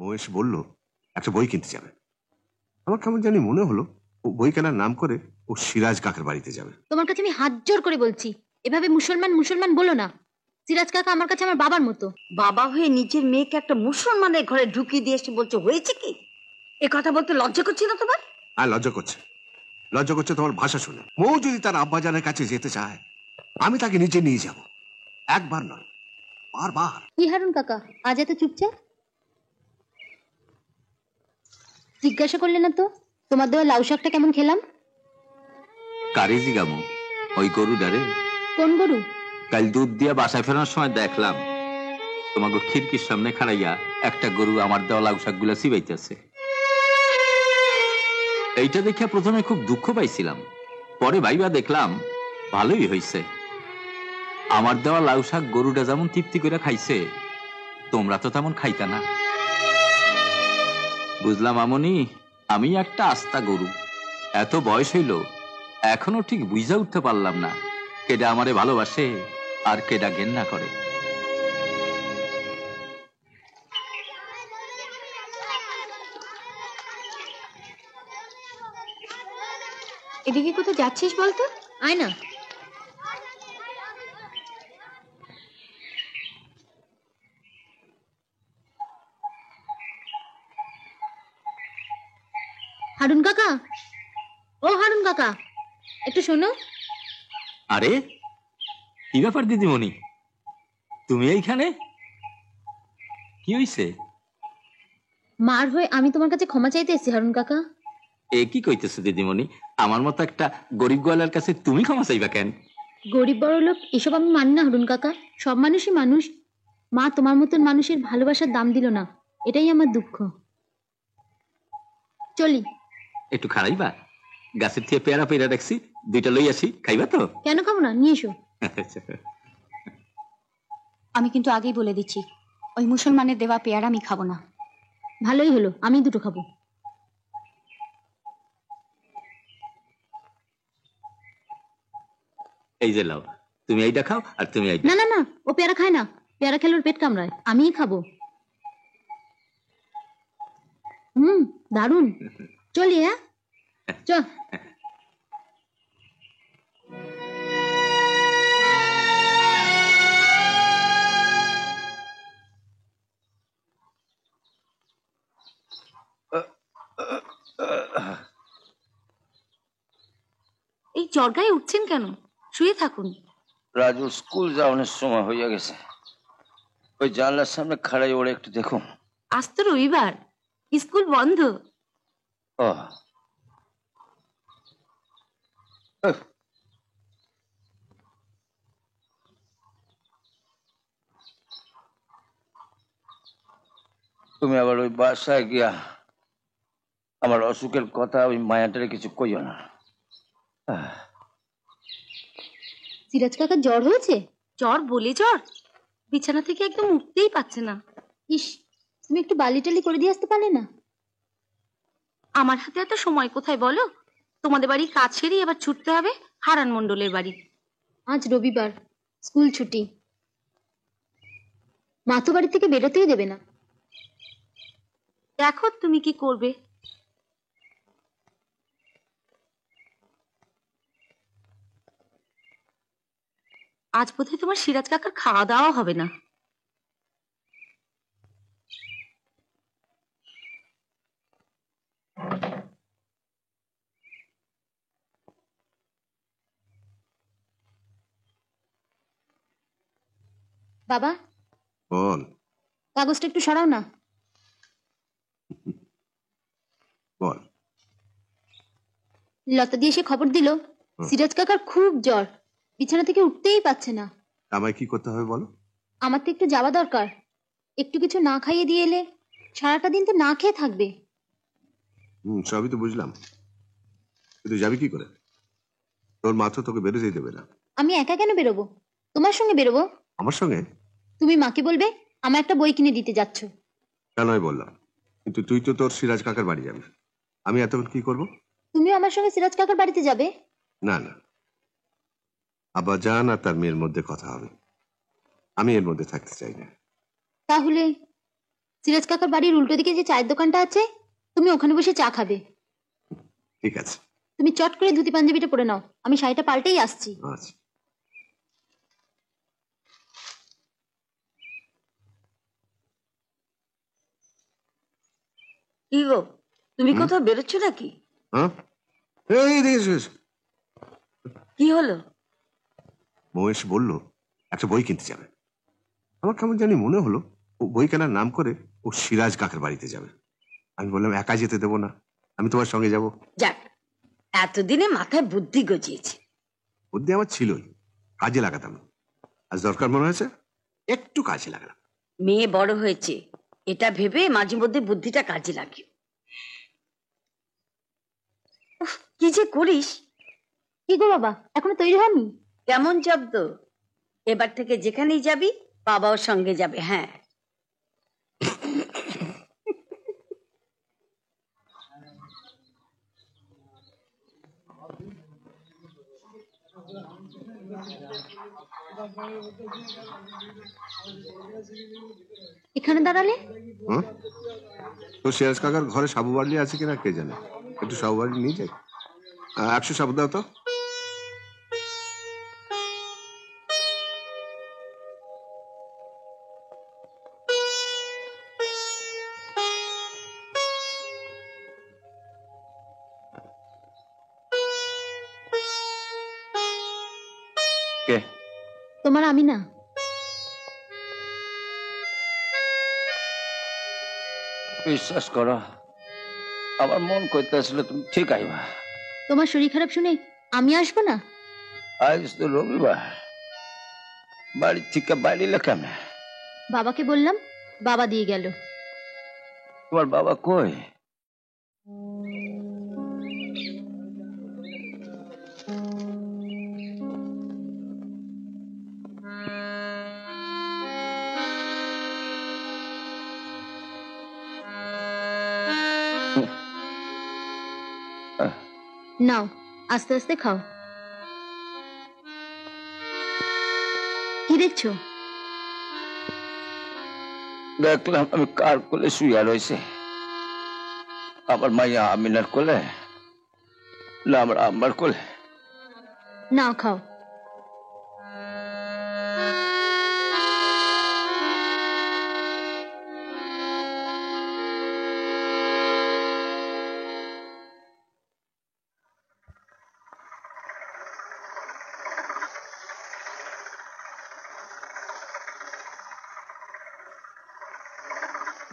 বউ এসে বলল একটা বই কিনতে যাবে। আমার কেমন জানি মনে হলো ও বই কেনার নাম করে ও সিরাজ কাকার বাড়িতে যাবে। তোমার কাছে আমি হাত জোর করে বলছি, এভাবে মুসলমান মুসলমান বলো না। সিরাজ কাকা আমার কাছে আমার বাবার মতো। বাবা হয়ে নিজের মেয়েকে একটা মুসলমানের ঘরে ঢুকিয়ে দিয়ে এসে বলছো হয়েছে কি? এ কথা বলতে লজ্জা করছে না তোমার? আর লজ্জা করছে, লজ্জা করছে তোমার ভাষা শুনে। বউ যদি তার আব্বাজানের কাছে যেতে চায় আমি তাকে নিচে নিয়ে যাব, একবার নয় বারবার। কি হারুন কাকা আজ এত চুপচাপ? জিজ্ঞাসা করলে না তো তোমার দেওয়া লাউ শাকটা কেমন খেলাম? কারি জিগামু ওই গরুটারে। কোন গরু? কাল দুধ দিয়ে বাসায় ফেরানোর সময় দেখলাম তোমাকে খিড়কির সামনে খাড়াইয়া একটা গরু আমার দেওয়া লাউ শাকগুলা চিবাইতেছে। এইটা দেখে প্রথমে খুব দুঃখ পাইছিলাম, পরে ভাইবা দেখলাম ভালোই হয়েছে। আমার দেওয়া লাউ শাক গরুটা যেমন তৃপ্তি করে খাইছে তোমরা তো তেমন খাইতা না। বুঝলাম আমনি আমি একটা আস্তা গরু, এত বয়স হইল এখনো ঠিক বুঝা উঠতে পারলাম না কেডা আমারে ভালোবাসে আর কেডা ঘেন্না করে। এদিকে কোথাও যাচ্ছিস বলতো? আয় না। হারুন কাকা, ও হারুন কাকা, একটু শোনো। আরে কি ব্যাপার দিদিমণি, তুমি এইখানে? কি হইছে? মার হয়ে আমি তোমার কাছে ক্ষমা চাইতে এসেছি হারুন কাকা। এ কি কইতেছো দিদিমণি, আমার মতো একটা গরিব গোয়ালার কাছে তুমি ক্ষমা চাইবা কেন? গরিব বড় লোক এসব আমি মানি না হারুন কাকা, সব মানুষই মানুষ। মা তোমার মতন মানুষের ভালোবাসার দাম দিল না, এটাই আমার দুঃখ। চলি। একটু খাড়াইবা, গাছের থেকে পেয়ারা পেয়ারা রাখছি, দুইটা লই আসি, খাইবা তো? কেন খাবো না, নিয়ে এসো। আমি কিন্তু আগেই বলে দিচ্ছি ওই মুসলমানের দেওয়া পেয়ারা আমি খাবো না। ভালোই হলো, আমি দুটো খাবো। এই যে লাও, তুমি এইটা খাও আর তুমি এইটা। না না না, ও পেয়ারা খায় না, পেয়ারা খেলে ওর পেট কামড়ায়, আমিই খাবো। দারুন। চলি। হ্যাঁ চ। এই চরগায় উঠছেন কেন? শুয়ে থাকুন। রাজু স্কুল যাওয়ানোর সময় হইয়া গেছে, ওই জানলার সামনে খাড়াই ওরে একটু দেখো। আজ তো রবিবার, স্কুল বন্ধ। ও তুমি আবার ওই বাসায় গিয়া আমার অসুখের কথা ওই মায়াটারে কিছু কইও না। সিরাজ কাকার জ্বর হয়েছে? জ্বর বলে জ্বর, বিছানা থেকে একদম উঠতেই পারছে না। ইস, তুমি একটু বালি টালি করে দিয়ে আসতে পারলে না? আমার হাতে এত সময় কোথায় বলো? তোমাদের বাড়ি কাজ সেরেই আবার ছুটতে হবে হারান মণ্ডলের বাড়ি। আজ রবিবার, স্কুল ছুটি। মা তো বাড়ি থেকে বেরোতেই দেবে না। দেখো তুমি কি করবে। আজ বোধহয় তোমার সিরাজ কাকার খাওয়া দাওয়া হবে না। বাবা, বল। কাগজটা একটু সরাও না। বল। লতা দিয়ে এসে খবর দিল সিরাজ কাকার খুব জ্বর, বিছানা থেকে উঠতেই পারছে না। আমায় কি করতে হবে বলো? আমার তো একটু যাওয়া দরকার, একটু কিছু না খাইয়ে দিয়ে এলে সারাটা দিন তো না খেয়ে থাকবে। সবই তো বুঝলাম, কিন্তু যাবি কি করে? তোর মা তো তোকে বেরোতেই দেবে না। আমি একা কেন বেরোবো? তোমার সঙ্গে বেরোবো। আমার সঙ্গে? তুমি মাকে বলবে আমার একটা বই কিনে দিতে যাচ্ছ। কেনই বললাম, কিন্তু তুই তো তোর সিরাজ কাকার বাড়ি যাবি, আমি এতক্ষণ কি করব? তুমিও আমার সঙ্গে সিরাজ কাকার বাড়িতে যাবে? না না, আব্বা জান আর তার মেয়ের মধ্যে কথা হবে, আমি এর মধ্যে থাকতে চাই না। তাহলে সিরাজ কাকার বাড়ির উল্টো দিকে যে চায়ের দোকানটা আছে, তুমি ওখানে বসে চা খাবে। ঠিক আছে। তুমি চট করে ধুতি পাঞ্জাবিটা পরে নাও, আমি শাড়িটা পাল্টেই আসছি। আচ্ছা। কি গো, তুমি কোথাও বেরোচ্ছ নাকি? হ্যাঁ, এই দেখিস কি হলো? মহেশ বলল একটা বই কিনতে যাবে। আমার কেমন জানি মনে হলো ও বই কেনার নাম করে ও সিরাজ কাকার বাড়িতে যাবে। আমি বললাম একা যেতে দেবো না, আমি তোমার সঙ্গে যাব। যাক, এতদিনে মাথায় বুদ্ধি গজিয়েছে। বুদ্ধি আমার ছিলই, কাজে লাগাতাম। আজ দরকার মনে হয়েছে, একটু কাজে লাগালাম। মেয়ে বড় হয়েছে এটা ভেবে মাঝে মধ্যে বুদ্ধিটা কাজে লাগে। উফ, কি যে করিস! কি গো বাবা, এখনো তৈরি হয়নি? কেমন জব্দ! এবার থেকে যেখানেই যাবি বাবাও সঙ্গে যাবে। হ্যাঁ, এখানে দাঁড়ালে? হ্যাঁ, তো সিরাজ কাকার ঘরে সাবু বাড়লি আছে কিনা কে জানে। একটু সাবু বাড়লি নিয়ে যাই। 100 সাবু দাও তো। কে? তোমার আমি না। বিশ্বাস করো, আমার মন কইতেছিল তুমি ঠিক আইবা। তোমার শরীর খারাপ শুনে আমি আসবো না? আজ তো রবিবার, বাড়ি থেকে বাইরে কেমন? বাবাকে বললাম, বাবা দিয়ে গেল। তোমার বাবা কই? নাও, আস্তে আস্তে খাও। কি দেখছো? দেখলাম আমি কার কোলে শুইয়া রয়েছে। আমার মাইয়া আমিনার কোলে না আমার আম্মার কোলে? নাও খাও।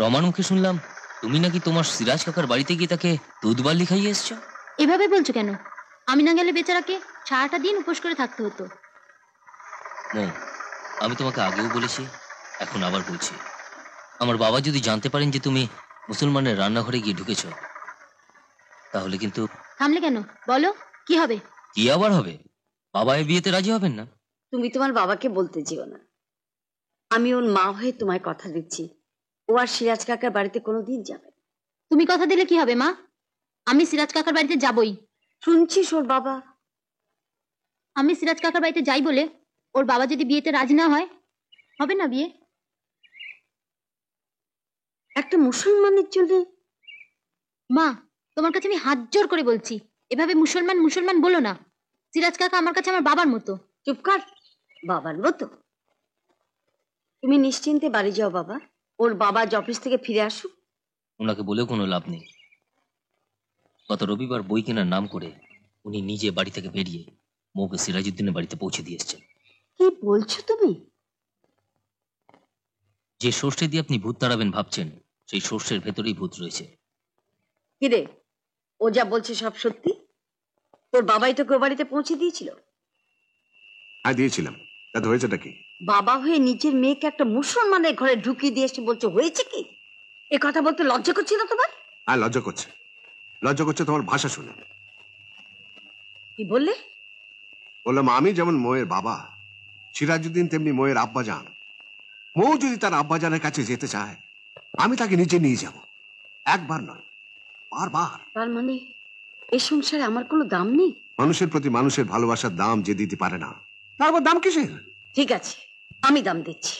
রমার মুখে শুনলাম তুমি নাকি তোমার সিরাজ কাকার বাড়িতে গিয়ে তাকে দুধ বার্লি খাইয়ে এসছো। এভাবে বলছো কেন? আমি না গেলে বেচারাকে সারাটা দিন উপোস করে থাকতে হতো। মো, আমি তোমাকে আগেও বলেছি, এখন আবার বলছি, আমার বাবা যদি জানতে পারেন যে তুমি মুসলমানের রান্নাঘরে গিয়ে ঢুকেছো, তাহলে কিন্তু। থামলে কেন? বলো, কি হবে? কি আবার হবে? বাবা এই বিয়েতে রাজি হবেন না। তুমি তোমার বাবাকে বলতে যেও না। আমি ওর মা হয়ে তোমায় কথা দিচ্ছি, ও আর সিরাজ কাকার বাড়িতে কোনোদিন যাবে না। তুমি কথা দিলে কি হবে মা? আমি সিরাজ কাকার বাড়িতে যাবই। শুনছিস ওর বাবা? আমি সিরাজ কাকার বাড়িতে যাই বলে ওর বাবা যদি বিয়েতে রাজি না হয়, হবে না বিয়ে। একটা মুসলমানের জন্য। মা, তোমার কাছে আমি হাত জোর করে বলছি, এভাবে মুসলমান মুসলমান বলো না। সিরাজ কাকা আমার কাছে আমার বাবার মতো। চুপ কর, বাবার মতো? তুমি নিশ্চিন্তে বাড়ি যাও বাবা, ওর বাবা আজ অফিস থেকে ফিরে আসুক। ওনাকে বলেও কোনো লাভ নেই। গত রবিবার বই কেনার নাম করে উনি নিজে বাড়ি থেকে বেরিয়ে মৌকে সিরাজউদ্দিনের বাড়িতে পৌঁছে দিয়ে এসছেন। কি বলছো তুমি? যে সর্ষে দিয়ে আপনি ভূত তাড়াবেন ভাবছেন, সেই সর্ষের ভেতরেই ভূত রয়েছে। কিরে, ও যা বলছে সব সত্যি? তোর বাবাই তোকে ও বাড়িতে পৌঁছে দিয়েছিল? হ্যাঁ দিয়েছিলাম, তাতে হয়েছেটা কি? বাবা হয়ে নিজের মেয়েকে একটা মুসলমানের ঘরে ঢুকিয়ে দিয়ে এসে বলছো হয়েছে কি? এ কথা বলতে লজ্জা করছে না তোমার? হ্যাঁ লজ্জা করছে, লজ্জা করছে তোমার ভাষা শুনে। কি বললে? বললাম আমি যেমন মোয়ের বাবা, সিরাজউদ্দিন তেমনি মোয়ের আব্বাজান। মৌ যদি তার আব্বাজানের কাছে যেতে চায়, আমি তাকে নিজে নিয়ে যাব। একবার নয়, বারবার। তার মানে এ সংসারে আমার কোনো দাম নেই? মানুষের প্রতি মানুষের ভালোবাসার দাম যে দিতে পারে না, তার আবার দাম কিসের? ঠিক আছে, আমি দাম দিচ্ছি।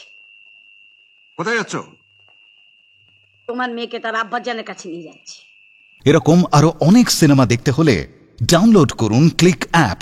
কোথায় যাচ্ছ? তোমার মেয়েকে তার আব্বাজানের কাছে নিয়ে যাচ্ছি। এরকম আরো অনেক সিনেমা দেখতে হলে ডাউনলোড করুন ক্লিক অ্যাপ।